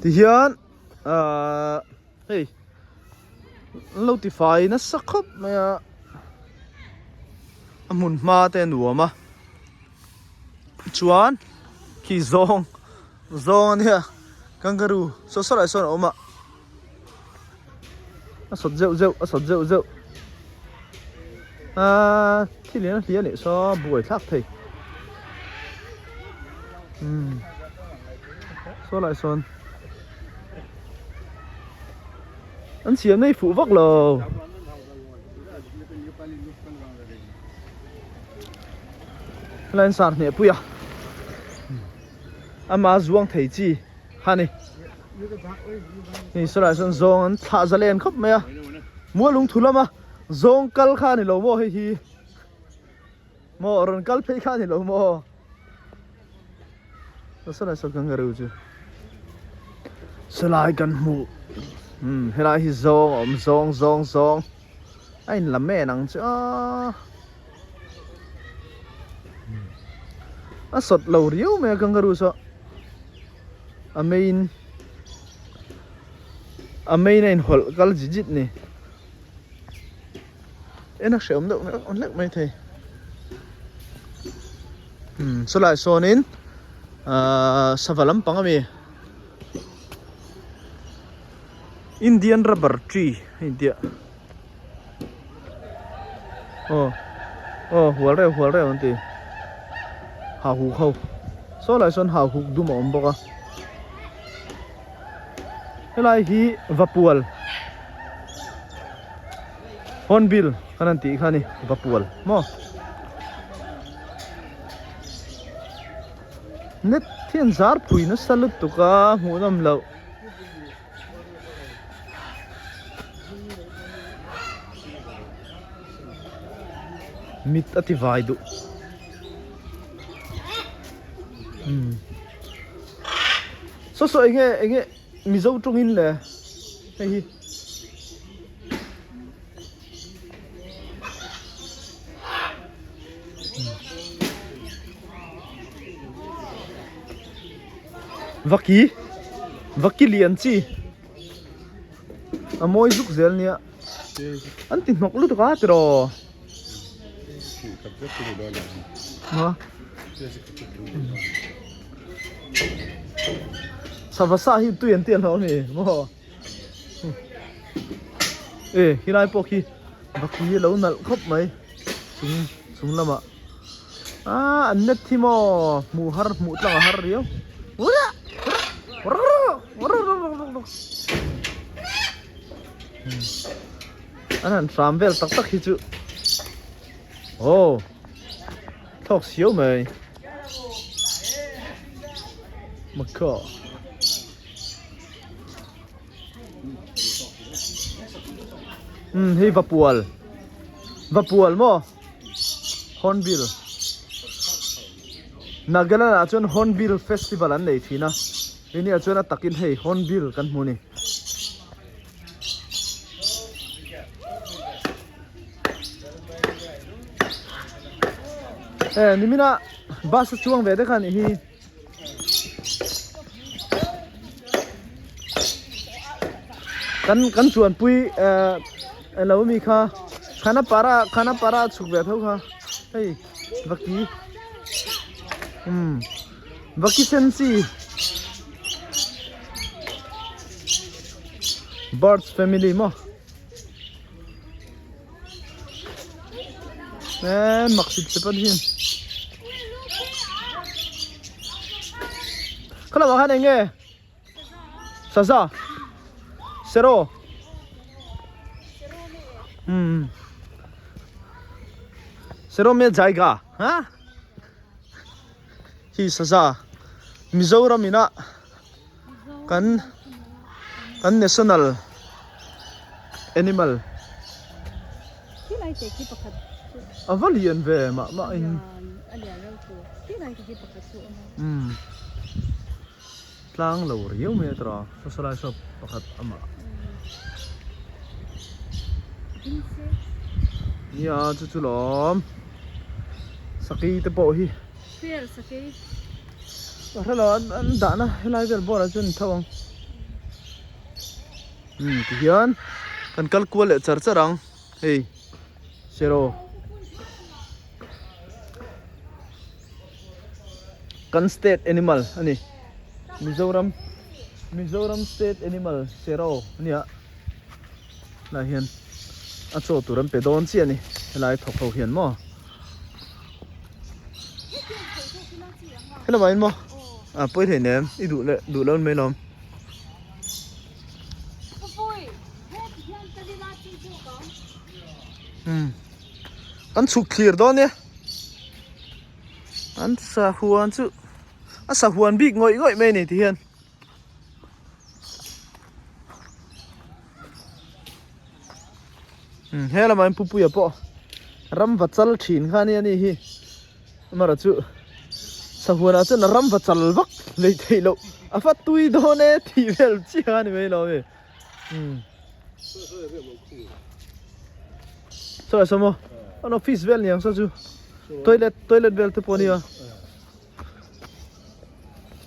thì hiện hey lâu thì phải nó sắc khóc mà muốn ma tên đùa mà chuan khi zong nè kangaroo số lại số nào mà sốt rượu khi liền này so buổi thác thầy số lại son anh chị này phụ vóc lò lên sàn nè bùi à mà zuang thầy chi ha này số lại son zong thả ra lên khóc mẹ Muallungthu lắm à zong kal kha này lâu mò hi mò rồi kal phê kha này lâu mò số lại son kangaroo chứ số lạiกันหมูhay là hi zong anh làm mẹ nắng chứ sốt lâu riu mẹ kangaroo sao amain này hol kal jijit nè em nó sớm đâu nữa on lek mấy thầy số lại số nín savalam pang ami Indian rubber tree India hual reo anh ti hào hục khâu số lại son hào hục du mỏm bọc à cái này hi vapual hornbill kanan ti khani vapual mo net thiên zar phui na salut tu ka mu nam lo mit ati vai du so enge mizo tungin le hi vaki lian chi amoi zuk zel nia an tin nok lu ka tro ha savasa hi tuyen tian ho ni mo hilai po khi vaki lo nal khop mai sung lama an net thi mo mu tlang har riu anh làm về tắc khi chứ thọc xíu mày mà cỏ hi vapual mo hornbill Nagaland à chun hornbill festival an nei thina ini achuna takin hei hornbill kan hmu ni nimina bus chuang ve de khan hi kan chuan pui lo mi kha khana para chuk ve thau kha hei vaki sensi birds family mo maksud seperti ini kalau makan ini sasa sero sero में जाएगा हाँ hi sasa Mizoram ina kan national animal avalian ve ma in tlang lo riu me tra sasala shop pakhat ama ya chu lom saki te po hi thế là anh đã na lại về bỏ ra chân thâu thì hiền cần cắt cua lệ chở chở răng hey zero kan state animal ani Mizoram state animal zero ani a la hiền a cho turam pe don chi ani lai thok thok hiền mo thế là mày mo à bơi thể ném đi đủ lớn mấy lắm anh chụp clear đó nhé anh sa huan chứ anh sa huan bị ngồi mày này thì hiền thế là mày pupu ya po ram vật chal chín khan này hi mà là chứ sa huan à chứ là ram vật chal vắc lấy thấy lộ à phát tui đó nè thì về chi khan này lo về sao sao mo anh office vel nhang sao chứ toilet vel te poni à